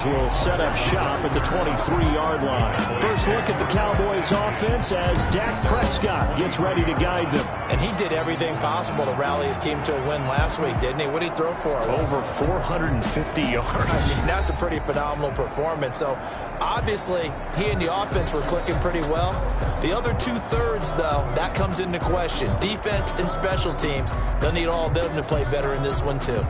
Will set up shop at the 23-yard line. First look at the Cowboys offense as Dak Prescott gets ready to guide them. And he did everything possible to rally his team to a win last week, didn't he? What did he throw for? Over 450 yards. I mean, that's a pretty phenomenal performance. So, obviously, he and the offense were clicking pretty well. The other two-thirds, though, that comes into question. Defense and special teams, they'll need all of them to play better in this one, too.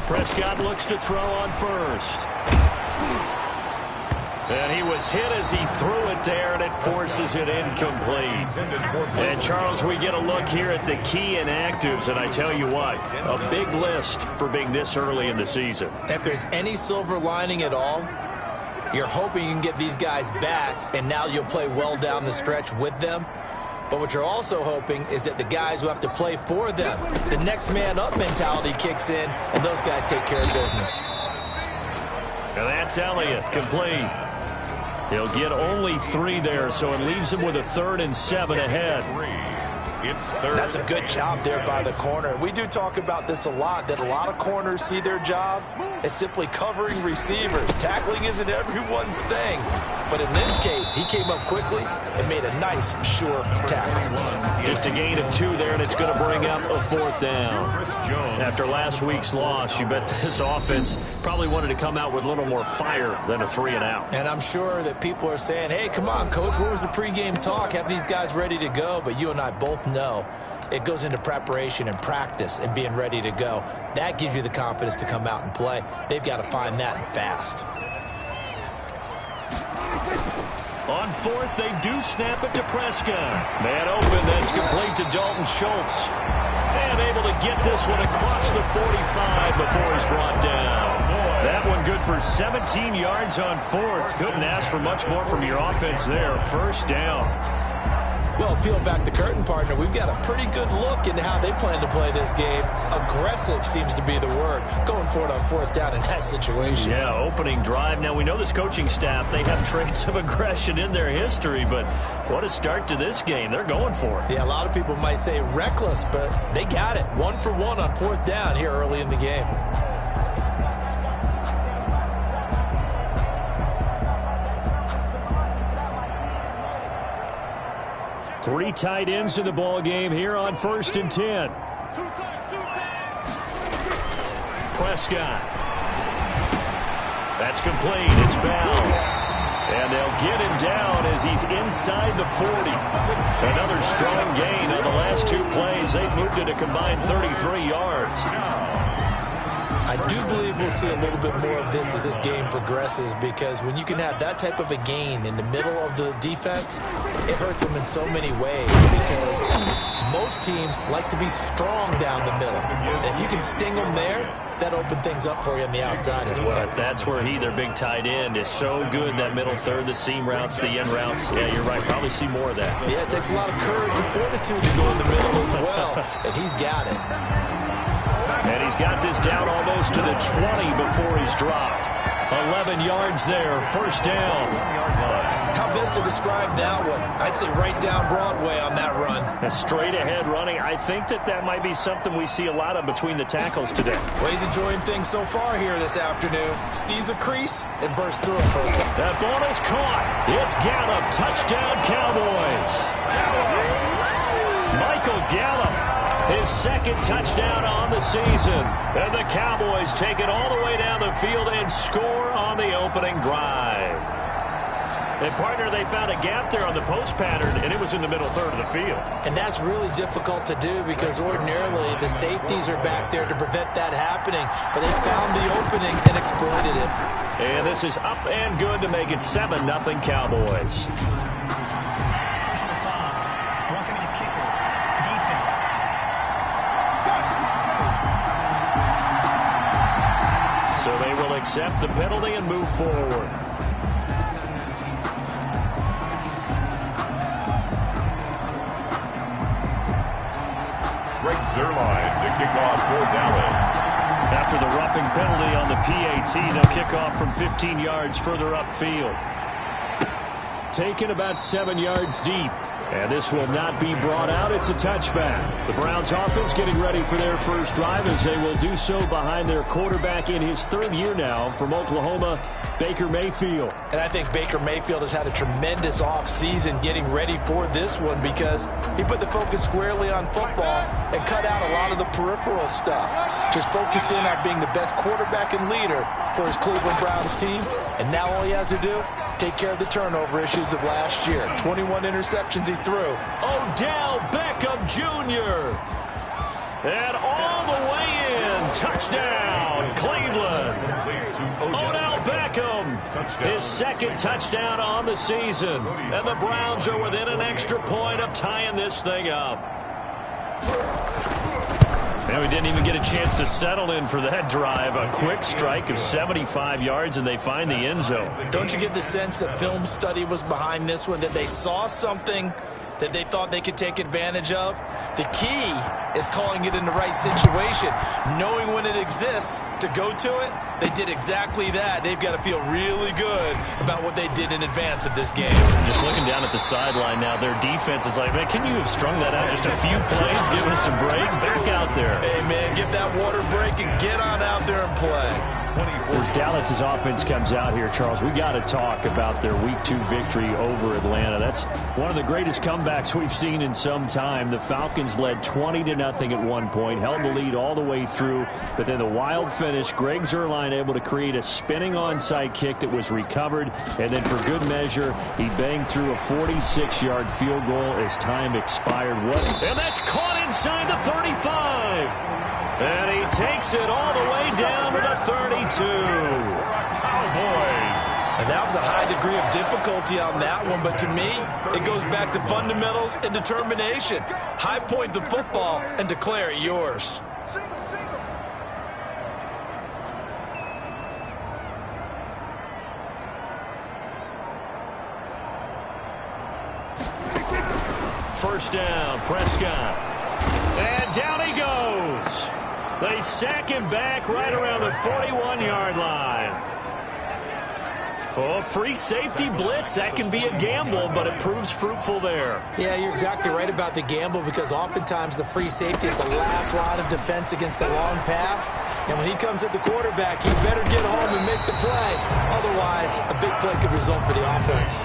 Prescott looks to throw on first. And he was hit as he threw it there, and it forces it incomplete. And, Charles, we get a look here at the key inactives, and I tell you what, a big list for being this early in the season. If there's any silver lining at all, you're hoping you can get these guys back, and now you'll play well down the stretch with them. But what you're also hoping is that the guys who have to play for them, the next man up mentality kicks in, and those guys take care of business. And that's Elliott, complete. He'll get only 3 there, so it leaves him with a 3rd and 7 ahead. That's a good job there by the corner. We do talk about this a lot, that a lot of corners see their job as simply covering receivers. Tackling isn't everyone's thing. But in this case, he came up quickly and made a nice, sure tackle. Just a gain of 2 there, and it's going to bring up a 4th down. After last week's loss, you bet this offense probably wanted to come out with a little more fire than a 3-and-out. And I'm sure that people are saying, hey, come on, Coach, what was the pregame talk? Have these guys ready to go? But you and I both know it goes into preparation and practice and being ready to go. That gives you the confidence to come out and play. They've got to find that fast. On 4th, they do snap it to Prescott. Man open, that's complete to Dalton Schultz. And able to get this one across the 45 before he's brought down. That one good for 17 yards on 4th. Couldn't ask for much more from your offense there. 1st down. Well, peel back the curtain, partner. We've got a pretty good look into how they plan to play this game. Aggressive seems to be the word. Going for it on 4th down in that situation. Yeah, opening drive. Now, we know this coaching staff, they have traits of aggression in their history, but what a start to this game. They're going for it. Yeah, a lot of people might say reckless, but they got it. 1 for 1 on 4th down here early in the game. Three tight ends in the ball game here on 1st and 10. Prescott. That's complete. It's Bell. And they'll get him down as he's inside the 40. Another strong gain on the last 2 plays. They've moved it a combined 33 yards. I do believe we'll see a little bit more of this as this game progresses, because when you can have that type of a gain in the middle of the defense, it hurts them in so many ways, because most teams like to be strong down the middle. And if you can sting them there, that opens things up for you on the outside as well. But that's where their big tight end, is so good, that middle third, the seam routes, the end routes. Yeah, you're right. Probably see more of that. Yeah, it takes a lot of courage and fortitude to go in the middle as well, and he's got it. And he's got this down almost to the 20 before he's dropped. 11 yards there, 1st down. How best to describe that one? I'd say right down Broadway on that run. A straight ahead running. I think that might be something we see a lot of between the tackles today. Well, he's enjoying things so far here this afternoon. Sees a crease and bursts through it for a second. That ball is caught. It's Gallup. Touchdown, Cowboys. Michael Gallup. His 2nd touchdown on the season. And the Cowboys take it all the way down the field and score on the opening drive. And, partner, they found a gap there on the post pattern, and it was in the middle third of the field. And that's really difficult to do, because ordinarily the safeties are back there to prevent that happening. But they found the opening and exploited it. And this is up and good to make it 7-0 Cowboys. So they will accept the penalty and move forward. Greg Zuerlein to kick off for Dallas. After the roughing penalty on the PAT, they'll kick off from 15 yards further upfield. Taken about 7 yards deep. And this will not be brought out. It's a touchback. The Browns offense getting ready for their first drive as they will do so behind their quarterback in his third year now from Oklahoma, Baker Mayfield. And I think Baker Mayfield has had a tremendous offseason getting ready for this one because he put the focus squarely on football and cut out a lot of the peripheral stuff. Just focused in on being the best quarterback and leader for his Cleveland Browns team. And now all he has to do, take care of the turnover issues of last year. 21 interceptions he threw. Odell Beckham Jr. And all the way in. Touchdown, Cleveland. Odell Beckham, his second touchdown on the season. And the Browns are within an extra point of tying this thing up. And we didn't even get a chance to settle in for that drive. A quick strike of 75 yards, and they find the end zone. Don't you get the sense that film study was behind this one, that they saw something that they thought they could take advantage of? The key is calling it in the right situation, knowing when it exists to go to it. They did exactly that. They've got to feel really good about what they did in advance of this game. Just looking down at the sideline now, their defense is like, man, can you have strung that out just a few plays, give us a break, back out there. Hey, man, get that water break and get on out there and play. As Dallas's offense comes out here, Charles, we got to talk about their Week 2 victory over Atlanta. That's one of the greatest comebacks we've seen in some time. The Falcons led 20-0 at one point, held the lead all the way through, but then the wild finish, Greg Zuerlein able to create a spinning onside kick that was recovered, and then for good measure, he banged through a 46-yard field goal as time expired. And that's caught inside the 35. And he takes it all the way down to the 32. Cowboys. And that was a high degree of difficulty on that one, but to me, it goes back to fundamentals and determination. High point the football and declare it yours. First down, Prescott. And down he goes. They sack him back right around the 41-yard line. Oh, free safety blitz. That can be a gamble, but it proves fruitful there. Yeah, you're exactly right about the gamble because oftentimes the free safety is the last line of defense against a long pass. And when he comes at the quarterback, he better get home and make the play. Otherwise, a big play could result for the offense.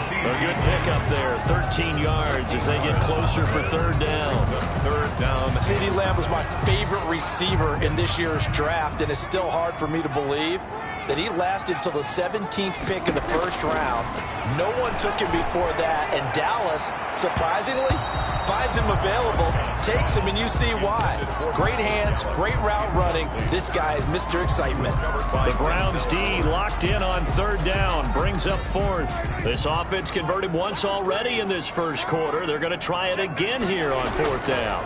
A good pickup there, 13 yards as they get closer for third down. Third down. CeeDee Lamb was my favorite receiver in this year's draft, and it's still hard for me to believe that he lasted till the 17th pick in the first round. No one took him before that, and Dallas, surprisingly, finds him available, takes him, and you see why. Great hands, great route running. This guy is Mr. Excitement. The Browns D locked in on third down, brings up fourth. This offense converted once already in this first quarter. They're going to try it again here on fourth down.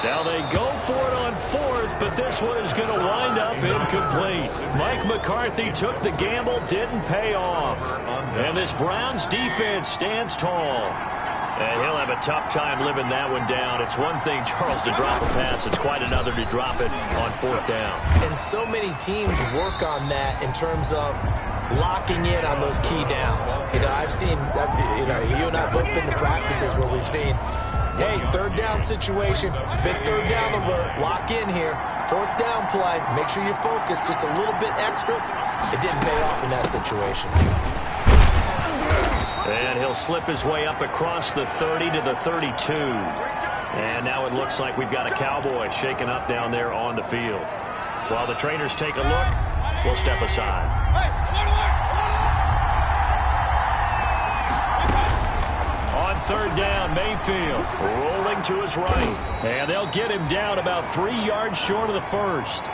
Now they go for it on fourth, but this one is going to wind up incomplete. Mike McCarthy took the gamble, didn't pay off. And this Browns defense stands tall. And he'll have a tough time living that one down. It's one thing, Charles, to drop a pass. It's quite another to drop it on fourth down. And so many teams work on that in terms of locking in on those key downs. I've seen, you and I both been to practices where we've seen, hey, third down situation, big third down alert, lock in here, fourth down play, make sure you focus just a little bit extra. It didn't pay off in that situation. And he'll slip his way up across the 30 to the 32. And now it looks like we've got a Cowboy shaken up down there on the field. While the trainers take a look, we'll step aside. On third down, Mayfield rolling to his right. And they'll get him down about 3 yards short of the first.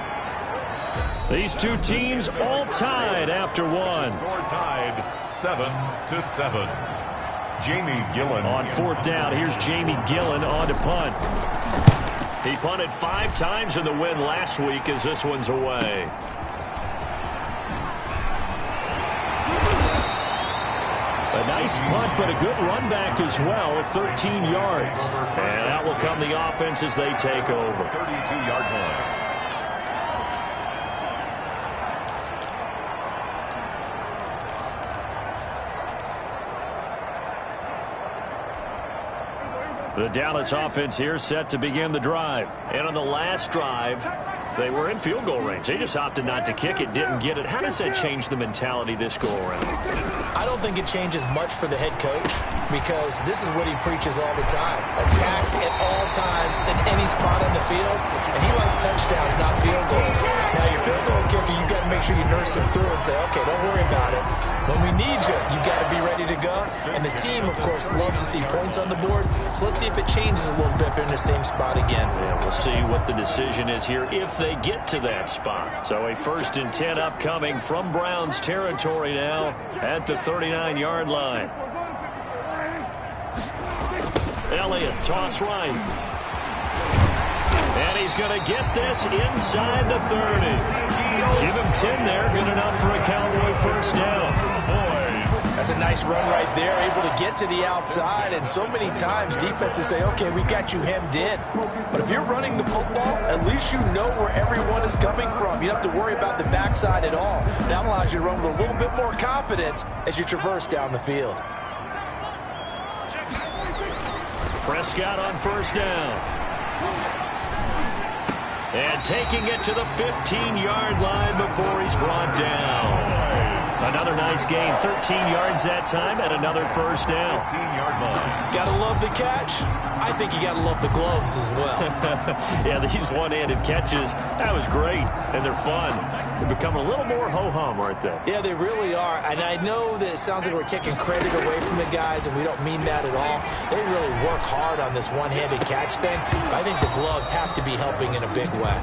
These two teams all tied after one. Score tied 7-7. Jamie Gillen. On fourth down, here's Jamie Gillen on to punt. He punted 5 times in the win last week as this one's away. Nice punt, but a good run back as well at 13 yards. And out will come the offense as they take over. 32-yard line. The Dallas offense here set to begin the drive. And on the last drive, they were in field goal range. They just opted not to kick it, didn't get it. How does that change the mentality this go around? I don't think it changes much for the head coach because this is what he preaches all the time. Attack at all times in any spot on the field, and he likes touchdowns, not field goals. Now, your field goal kicker, you got to make sure you nurse him through and say, okay, don't worry about it. When we need you, you got to be ready to go. And the team, of course, loves to see points on the board. So let's see if it changes a little bit if they're in the same spot again. Yeah, we'll see what the decision is here if they get to that spot. So a 1st and 10 upcoming from Browns territory now at the 39-yard line. Elliott, toss right. And he's going to get this inside the 30. Give him 10 there. Good enough for a Cowboy first down. That's a nice run right there, able to get to the outside. And so many times defenses say, okay, we got you hemmed in. But if you're running the football, at least you know where everyone is coming from. You don't have to worry about the backside at all. That allows you to run with a little bit more confidence as you traverse down the field. Prescott on first down. And taking it to the 15-yard line before he's brought down. Another nice gain, 13 yards that time, and another first down. 15-yard line. Gotta love the catch. I think you gotta love the gloves as well. Yeah, these one-handed catches, that was great, and they're fun. They become a little more ho-hum, aren't they? Yeah, they really are. And I know that it sounds like we're taking credit away from the guys, and we don't mean that at all. They really work hard on this one-handed catch thing. But I think the gloves have to be helping in a big way.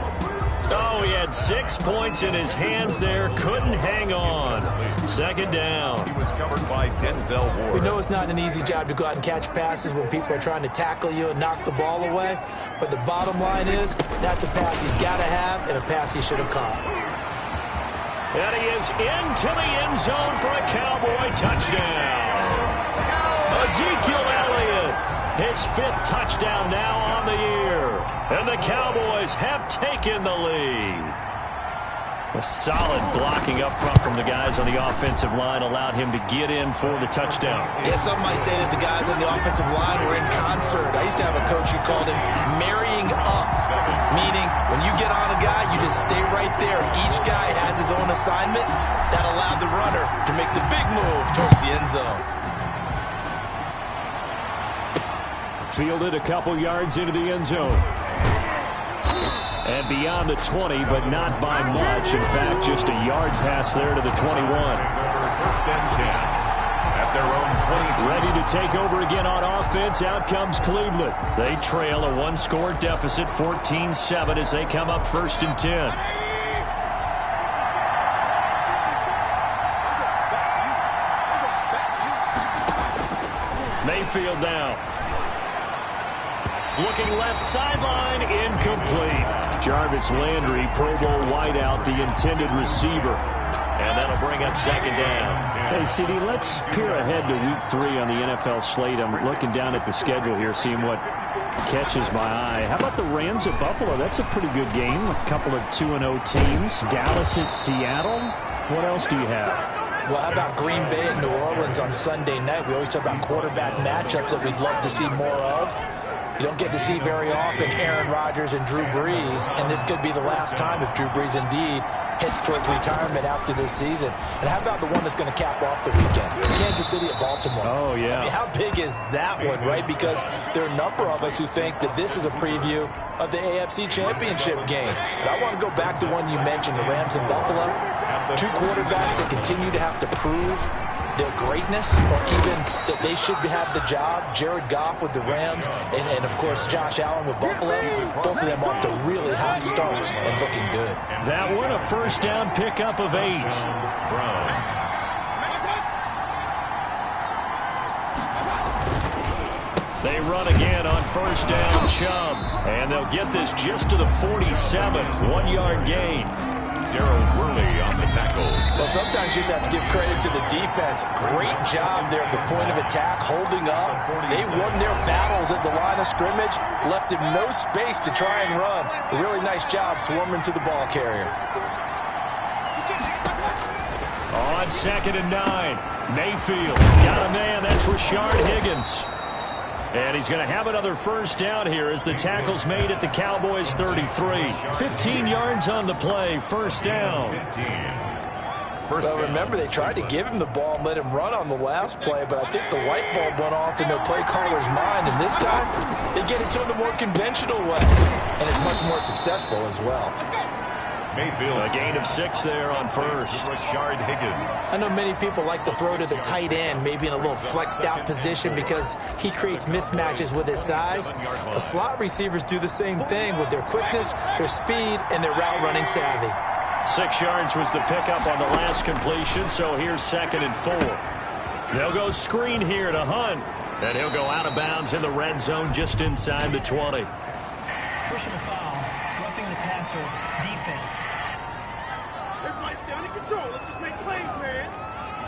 Oh, he had 6 points in his hands there. Couldn't hang on. Second down. He was covered by Denzel Ward. We know it's not an easy job to go out and catch passes when people are trying to tackle you and knock the ball away. But the bottom line is, that's a pass he's got to have and a pass he should have caught. And he is into the end zone for a Cowboy touchdown. Ezekiel Elliott. His 5th touchdown now on the year. And the Cowboys have taken the lead. A solid blocking up front from the guys on the offensive line allowed him to get in for the touchdown. Yeah, some might say that the guys on the offensive line were in concert. I used to have a coach who called it marrying up, meaning when you get on a guy, you just stay right there. Each guy has his own assignment. That allowed the runner to make the big move towards the end zone. Fielded a couple yards into the end zone. And beyond the 20, but not by much. In fact, just a yard pass there to the 21. 1st and 10 at their own 20. Ready to take over again on offense. Out comes Cleveland. They trail a 1-score deficit, 14-7, as they come up 1st and 10. Mayfield now. Looking left sideline, incomplete. Jarvis Landry, Pro Bowl wideout, the intended receiver. And that'll bring up 2nd down. Hey, CD, let's peer ahead to Week 3 on the NFL slate. I'm looking down at the schedule here, seeing what catches my eye. How about the Rams at Buffalo? That's a pretty good game. A couple of 2-0 teams. Dallas at Seattle. What else do you have? Well, how about Green Bay and New Orleans on Sunday night? We always talk about quarterback matchups that we'd love to see more of. You don't get to see very often Aaron Rodgers and Drew Brees, and this could be the last time if Drew Brees indeed heads towards retirement after this season. And how about the one that's going to cap off the weekend? Kansas City at Baltimore. Oh, yeah. I mean, how big is that one, right? Because there are a number of us who think that this is a preview of the AFC Championship game. But I want to go back to one you mentioned, the Rams and Buffalo. 2 quarterbacks that continue to have to prove their greatness, or even that they should have the job. Jared Goff with the Rams, and of course Josh Allen with Buffalo. Both of them off to really hot starts and looking good. That one a 1st down pickup of 8. They run again on 1st down, Chubb. And they'll get this just to the 47. 1-yard gain. on the tackle. Well, sometimes you just have to give credit to the defense. Great job there at the point of attack, holding up. They won their battles at the line of scrimmage, left him no space to try and run. A really nice job swarming to the ball carrier. On 2nd and 9, Mayfield got a man. That's Rashard Higgins. And he's going to have another first down here as the tackle's made at the Cowboys' 33. 15 yards on the play, first down. Well, remember, they tried to give him the ball and let him run on the last play, but I think the light bulb went off in their play caller's mind, and this time they get it to him the more conventional way, and it's much more successful as well. Mayfield. A gain of 6 there on first. Rashard Higgins. I know many people like to throw to the tight end, maybe in a little flexed out position because he creates mismatches with his size. The slot receivers do the same thing with their quickness, their speed, and their route running savvy. 6 yards was the pickup on the last completion, so here's 2nd and 4. They'll go screen here to Hunt, and he'll go out of bounds in the red zone just inside the 20. Personal foul, roughing the passer, defense. Everybody's down in control. Let's just make plays, man.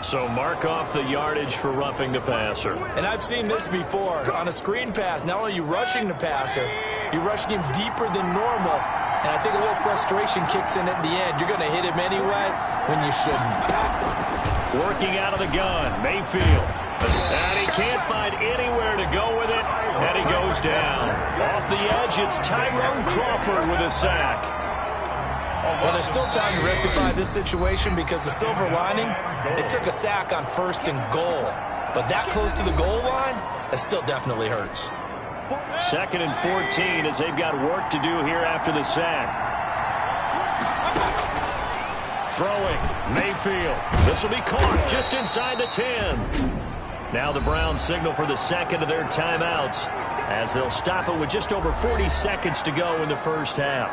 So mark off the yardage for roughing the passer. And I've seen this before. On a screen pass, not only are you rushing the passer, you're rushing him deeper than normal. And I think a little frustration kicks in at the end. You're going to hit him anyway when you shouldn't. Working out of the gun, Mayfield. And he can't find anywhere to go with it. And he goes down. Off the edge, it's Tyrone Crawford with a sack. Well, there's still time to rectify this situation because the silver lining, they took a sack on 1st and goal. But that close to the goal line, that still definitely hurts. 2nd and 14 as they've got work to do here after the sack. Throwing, Mayfield. This will be caught just inside the 10. Now the Browns signal for the second of their timeouts as they'll stop it with just over 40 seconds to go in the first half.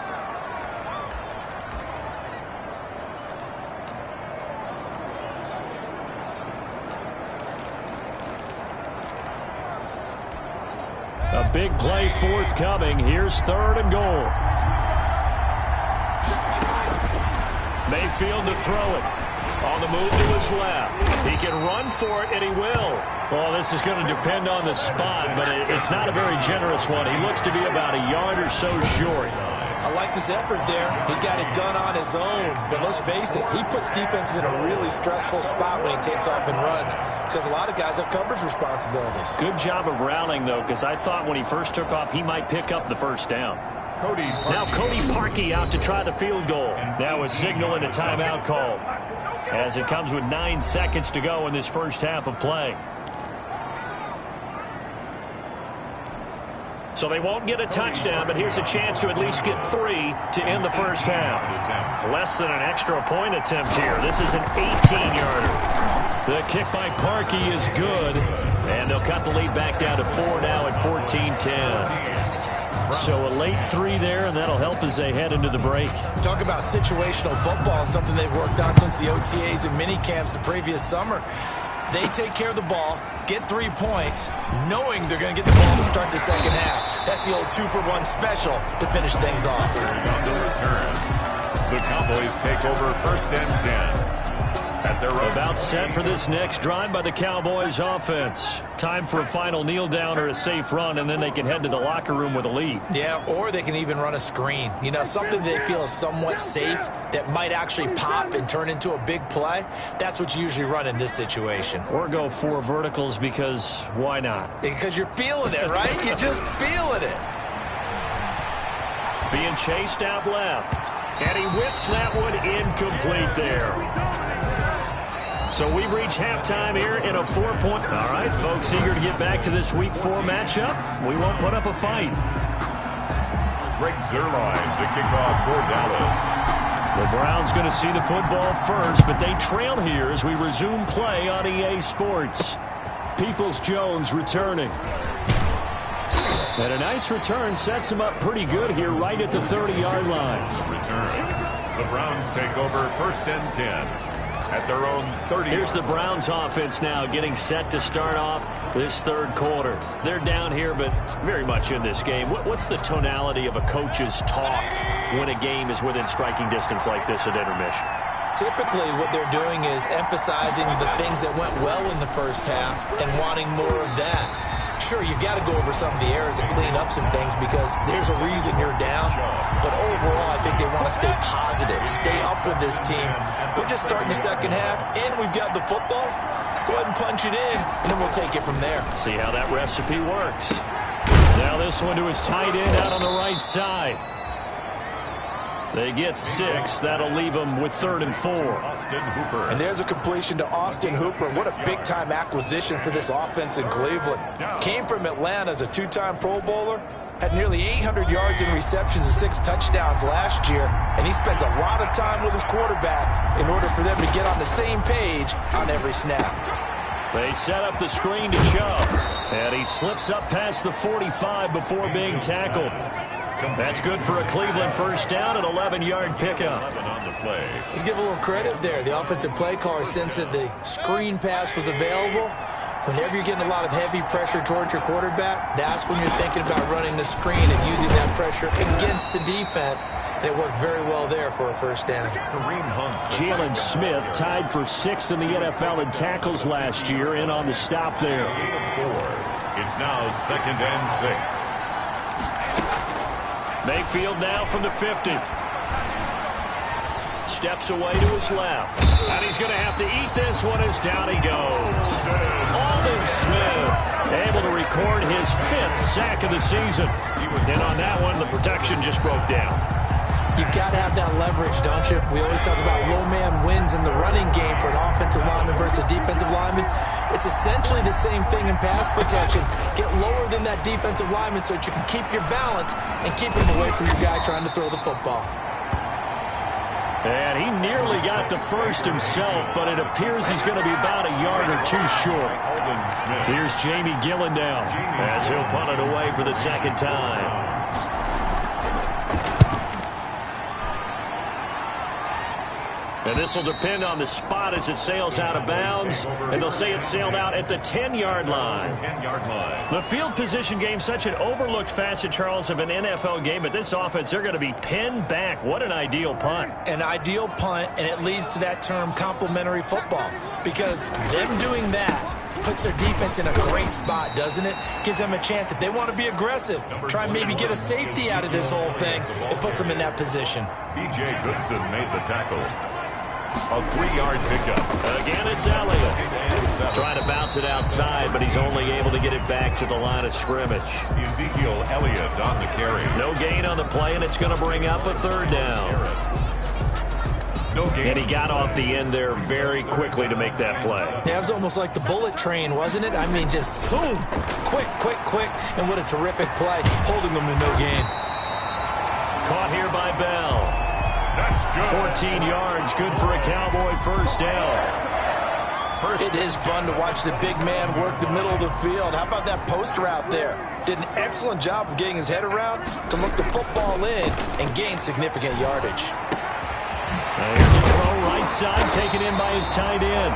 A big play forthcoming. Here's 3rd and goal. Mayfield to throw it. On the move to his left. He can run for it, and he will. Well, this is going to depend on the spot, but it's not a very generous one. He looks to be about a yard or so short. I liked his effort there. He got it done on his own. But let's face it, he puts defenses in a really stressful spot when he takes off and runs because a lot of guys have coverage responsibilities. Good job of rallying, though, because I thought when he first took off, he might pick up the first down. Now Cody Parkey out to try the field goal. Now a signal and a timeout call as it comes with 9 seconds to go in this first half of play. So they won't get a touchdown, but here's a chance to at least get 3 to end the first half. Less than an extra point attempt here. This is an 18-yarder. The kick by Parkey is good, and they'll cut the lead back down to 4 now at 14-10. So a late 3 there, and that'll help as they head into the break. Talk about situational football and something they've worked on since the OTAs and mini camps the previous summer. They take care of the ball, get 3 points, knowing they're going to get the ball to start the second half. That's the old 2-for-1 special to finish things off. On the return, the Cowboys take over 1st and 10. At their About set for this next drive by the Cowboys offense. Time for a final kneel down or a safe run, and then they can head to the locker room with a lead. Yeah, or they can even run a screen. You know, something they feel is somewhat safe that might actually pop and turn into a big play. That's what you usually run in this situation. Or go 4 verticals because why not? Because you're feeling it, right? You're just feeling it. Being chased out left. And he whips that one incomplete there. So we've reached halftime here in a 4-point. All right, folks, eager to get back to this Week 4 matchup. We won't put up a fight. Greg Zuerlein, the kickoff for Dallas. The Browns going to see the football first, but they trail here as we resume play on EA Sports. Peoples-Jones returning. And a nice return sets him up pretty good here right at the 30-yard line. Return. The Browns take over 1st and 10. at their own 30. Here's the Browns offense now getting set to start off this third quarter. They're down here, but very much in this game. What's the tonality of a coach's talk when a game is within striking distance like this at intermission? Typically, what they're doing is emphasizing the things that went well in the first half and wanting more of that. Sure, you've got to go over some of the errors and clean up some things because there's a reason you're down. But overall, I think they want to stay positive, stay up with this team. We're just starting the second half, and we've got the football. Let's go ahead and punch it in, and then we'll take it from there. See how that recipe works. Now this one to his tight end out on the right side. They get 6. That'll leave them with 3rd and 4. Austin Hooper. And there's a completion to Austin Hooper. What a big-time acquisition for this offense in Cleveland. Came from Atlanta as a 2-time Pro Bowler. Had nearly 800 yards in receptions and 6 touchdowns last year. And he spends a lot of time with his quarterback in order for them to get on the same page on every snap. They set up the screen to Chubb. And he slips up past the 45 before being tackled. That's good for a Cleveland first down, an 11-yard pickup. Let's give a little credit there. The offensive play caller sensed that the screen pass was available. Whenever you're getting a lot of heavy pressure towards your quarterback, that's when you're thinking about running the screen and using that pressure against the defense. And it worked very well there for a first down. Jalen Smith tied for 6th in the NFL in tackles last year, in on the stop there. It's now 2nd and 6. Mayfield now from the 50. Steps away to his left. And he's going to have to eat this one as down he goes. Aldon Smith able to record his 5th sack of the season. And on that one, the protection just broke down. You've got to have that leverage, don't you? We always talk about low man wins in the running game for an offensive lineman versus a defensive lineman. It's essentially the same thing in pass protection. Get lower than that defensive lineman so that you can keep your balance and keep him away from your guy trying to throw the football. And he nearly got the first himself, but it appears he's going to be about a yard or 2 short. Here's Jamie Gillen now as he'll punt it away for the second time. And this will depend on the spot as it sails out of bounds. And they'll say it sailed out at the 10-yard line. The field position game, such an overlooked facet, Charles, of an NFL game. But this offense, they're going to be pinned back. What an ideal punt. An ideal punt, and it leads to that term complementary football. Because them doing that puts their defense in a great spot, doesn't it? Gives them a chance. If they want to be aggressive, try and maybe get a safety out of this whole thing, it puts them in that position. B.J. Goodson made the tackle. A 3-yard pickup. Again, it's Elliott. Trying to bounce it outside, but he's only able to get it back to the line of scrimmage. Ezekiel Elliott on the carry. No gain on the play, and it's going to bring up a 3rd down. No gain. And he got off the end there very quickly to make that play. Yeah, it was almost like the bullet train, wasn't it? I mean, just zoom, quick, and what a terrific play, holding them to no gain. Caught here by Bell. That's good. 14 yards, good for a Cowboy first down. It is fun to watch the big man work the middle of the field. How about that post route there? Did an excellent job of getting his head around to look the football in and gain significant yardage. There's a throw right side, taken in by his tight end.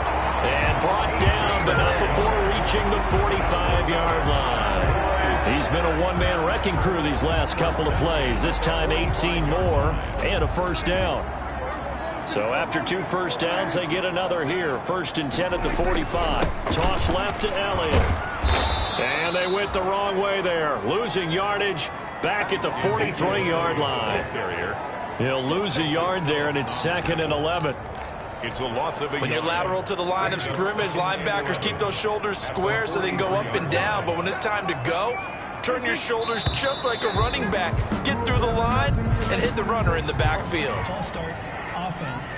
And brought down, but not before reaching the 45-yard line. He's been a one-man wrecking crew these last couple of plays. This time 18 more and a first down. So after 2 first downs, they get another here. 1st and 10 at the 45. Toss left to Elliott. And they went the wrong way there. Losing yardage back at the 43-yard line. He'll lose a yard there, and it's 2nd and 11. It's a loss of a When you're lateral to the line of scrimmage, linebackers keep those shoulders square so they can go up and down. But when it's time to go, turn your shoulders just like a running back. Get through the line and hit the runner in the backfield. False start, offense.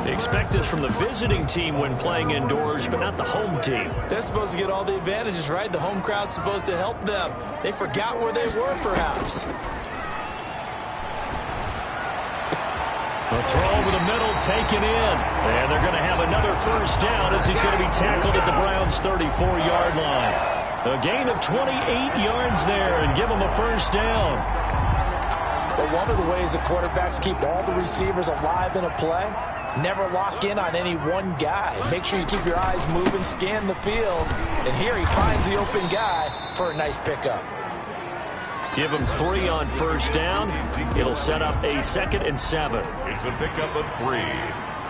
They expect this from the visiting team when playing indoors, but not the home team. They're supposed to get all the advantages, right? The home crowd's supposed to help them. They forgot where they were, perhaps. A throw over the middle, taken in. And they're going to have another first down as he's going to be tackled at the Browns' 34-yard line. A gain of 28 yards there and give them a first down. But one of the ways the quarterbacks keep all the receivers alive in a play never lock in on any one guy. Make sure you keep your eyes moving, scan the field, and here he finds the open guy for a nice pickup. Give him 3 on first down. It'll set up a 2nd and 7. It's a pickup of 3.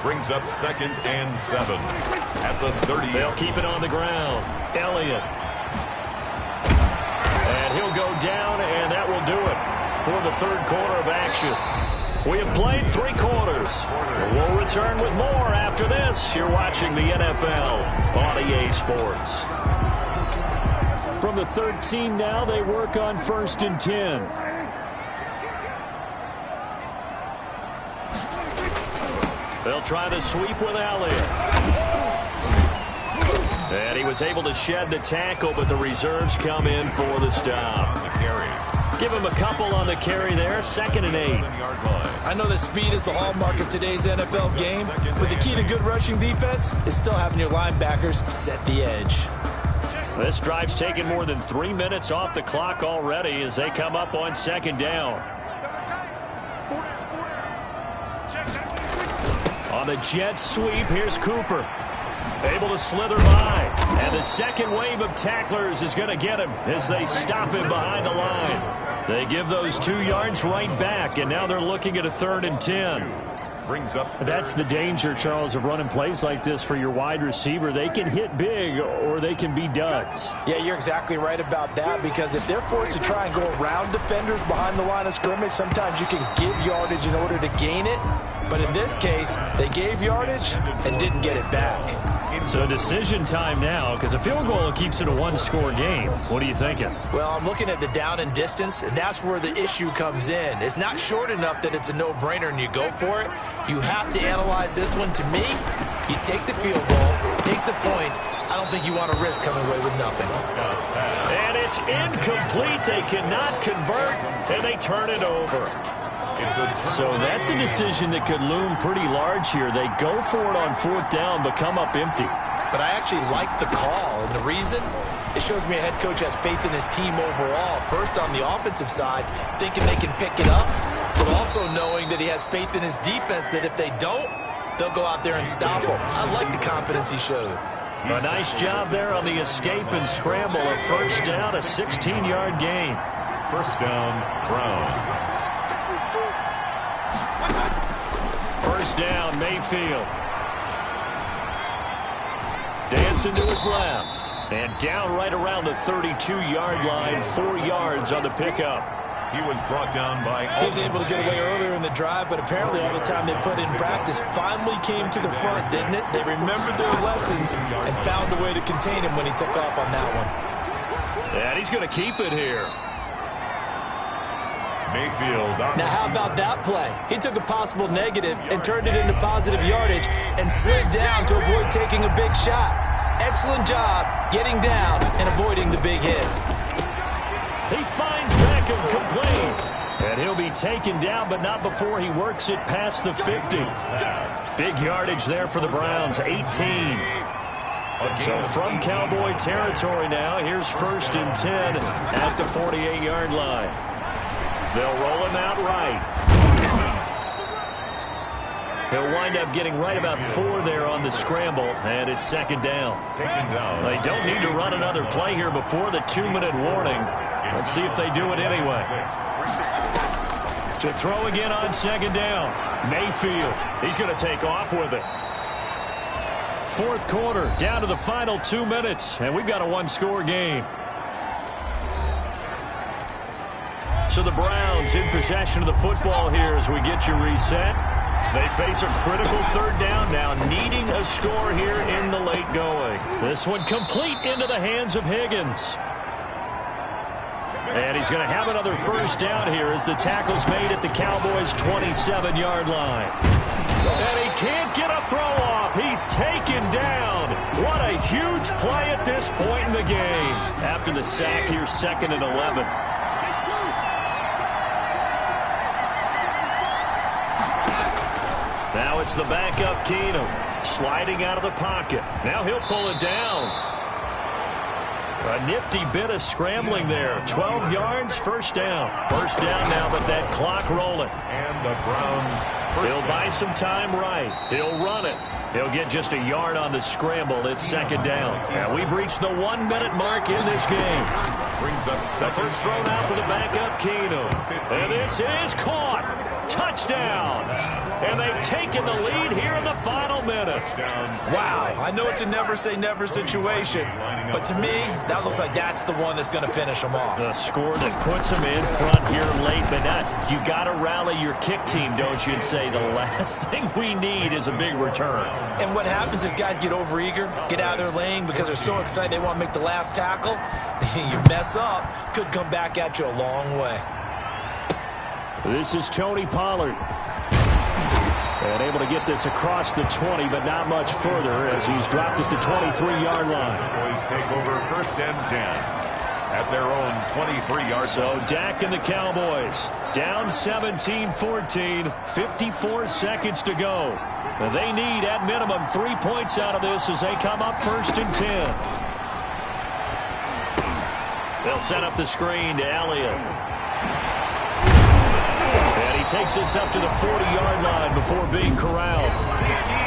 Brings up 2nd and 7 at the 30. They'll keep it on the ground. Elliott. And he'll go down, and that will do it for the 3rd quarter of action. We have played 3 quarters. We'll return with more after this. You're watching the NFL on EA Sports. From the 13 now, they work on 1st and 10. They'll try the sweep with Elliott. And he was able to shed the tackle, but the reserves come in for the stop. Give him a couple on the carry there, 2nd and 8. I know that speed is the hallmark of today's NFL game, but the key to good rushing defense is still having your linebackers set the edge. This drive's taken more than 3 minutes off the clock already as they come up on 2nd down. On the jet sweep, here's Cooper. Able to slither by. And the second wave of tacklers is going to get him as they stop him behind the line. They give those 2 yards right back, and now they're looking at a 3rd and 10. Brings up. That's the danger, Charles, of running plays like this for your wide receiver. They can hit big or they can be duds. Yeah, you're exactly right about that, because if they're forced to try and go around defenders behind the line of scrimmage, sometimes you can give yardage in order to gain it. But in this case, they gave yardage and didn't get it back. So decision time now, because a field goal keeps it a 1-score game. What are you thinking? Well, I'm looking at the down and distance, and that's where the issue comes in. It's not short enough that it's a no-brainer and you go for it. You have to analyze this one. To me, you take the field goal, take the points. I don't think you want to risk coming away with nothing. And it's incomplete. They cannot convert, and they turn it over. So that's a decision that could loom pretty large here. They go for it on 4th down, but come up empty. But I actually like the call, and the reason? It shows me a head coach has faith in his team overall. First, on the offensive side, thinking they can pick it up, but also knowing that he has faith in his defense that if they don't, they'll go out there and stop them. I like the confidence he showed. A nice job there on the escape and scramble. A 1st down, a 16-yard gain. 1st down, Browns. 1st down, Mayfield. Dancing to his left. And down right around the 32-yard line, 4 yards on the pickup. He was brought down by... He was able to get away earlier in the drive, but apparently all the time they put in practice finally came to the front, didn't it? They remembered their lessons and found a way to contain him when he took off on that one. And he's going to keep it here. Mayfield. Now, how about that play? He took a possible negative and turned it into positive yardage and slid down to avoid taking a big shot. Excellent job getting down and avoiding the big hit. He finds Beckham complete. And he'll be taken down, but not before he works it past the 50. Big yardage there for the Browns, 18. So from Cowboy territory now, here's 1st and 10 at the 48-yard line. They'll roll him out right. He'll wind up getting right about 4 there on the scramble, and it's 2nd down. They don't need to run another play here before the 2-minute warning. Let's see if they do it anyway. To throw again on 2nd down. Mayfield, he's going to take off with it. 4th quarter, down to the final 2 minutes, and we've got a 1-score game. So the Browns in possession of the football here as we get you reset. They face a critical 3rd down now, needing a score here in the late going. This one complete into the hands of Higgins. And he's going to have another 1st down here as the tackle's made at the Cowboys' 27-yard line. And he can't get a throw off. He's taken down. What a huge play at this point in the game. After the sack here, 2nd and 11. Now it's the backup Keenum, sliding out of the pocket. Now he'll pull it down. A nifty bit of scrambling there. 12 yards, 1st down. 1st down now, but that clock rolling. And the Browns first He'll down. buy some time right. He'll run it. He'll get just a yard on the scramble. It's second down. And we've reached the 1 minute mark in this game. Brings up The second. first thrown out for the backup, Keenum. And this is caught. Touchdown. And they've taken the lead here in the final minute. Wow, I know it's a never-say-never situation, but to me, that looks like that's the one that's going to finish them off. The score that puts them in front here late, but not. You got to rally your kick team, don't you, and say the last thing we need is a big return. And what happens is guys get overeager, get out of their lane because they're so excited they want to make the last tackle. You mess up, could come back at you a long way. This is Tony Pollard. And able to get this across the 20, but not much further as he's dropped at the 23-yard line. Boys take over first and 10 at their own 23-yard So line. Dak and the Cowboys down 17-14, 54 seconds to go. And they need, at minimum, 3 points out of this as they come up first and 10. They'll set up the screen to Elliott. And he takes this up to the 40-yard line before being corralled.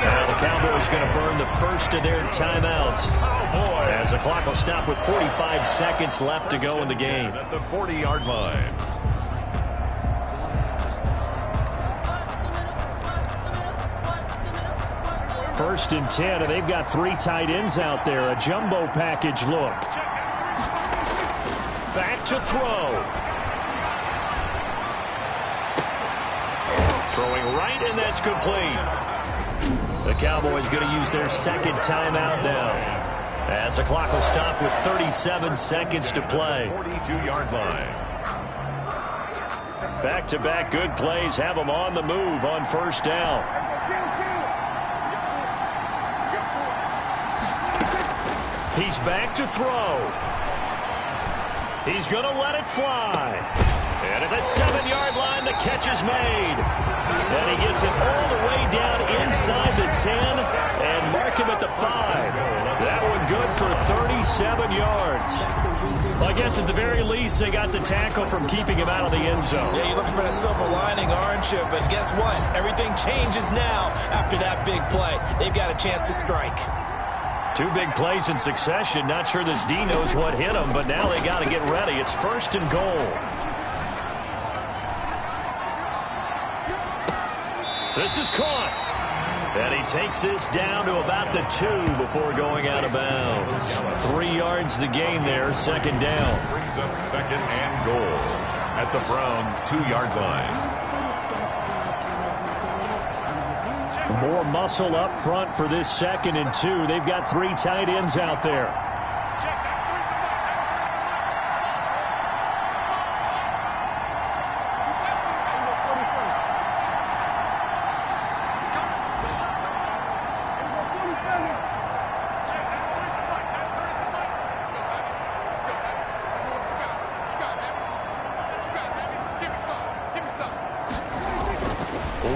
Now the Cowboys going to burn the first of their timeouts. As the clock will stop with 45 seconds left to go in the game. At the 40-yard line. First and 10, and they've got 3 tight ends out there. A jumbo package look. Back to throw. Throwing right, and that's complete. The Cowboys going to use their second timeout now. As the clock will stop with 37 seconds to play. 42-yard line. Back-to-back good plays have them on the move on first down. He's back to throw. He's going to let it fly. And at the 7-yard line, the catch is made. And he gets it all the way down inside the 10 and mark him at the 5. That one good for 37 yards. Well, I guess at the very least, they got the tackle from keeping him out of the end zone. Yeah, you're looking for that silver lining, aren't you? But guess what? Everything changes now after that big play. They've got a chance to strike. 2 big plays in succession. Not sure this D knows what hit him, but now they got to get ready. It's first and goal. This is caught. And he takes this down to about the 2 before going out of bounds. 3 yards the gain there, second down. Brings up second and goal at the Browns' 2-yard line. More muscle up front for this second and 2. They've got 3 tight ends out there.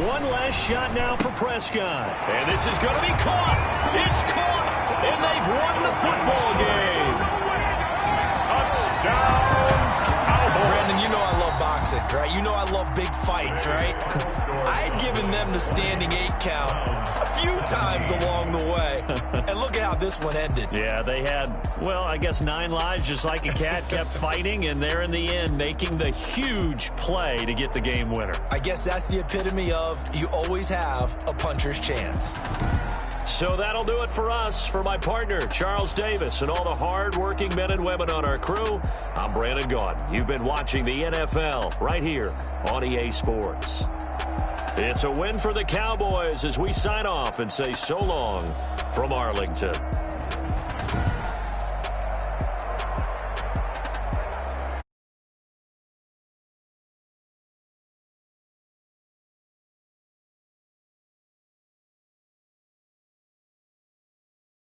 One last shot now for Prescott. And this is going to be caught. It's caught. And they've won the football game. Touchdown, Cowboys. Brandon, you know I love boxing, right? You know I love big fights, right? I had given them the standing 8 count a few times along the way. And look at how this one ended. Yeah, they had, well, I guess 9 lives, just like a cat, kept fighting, and they're in the end making the huge play to get the game winner. I guess that's the epitome of you always have a puncher's chance. So that'll do it for us. For my partner, Charles Davis, and all the hard-working men and women on our crew, I'm Brandon Gaudin. You've been watching the NFL right here on EA Sports. It's a win for the Cowboys as we sign off and say so long from Arlington.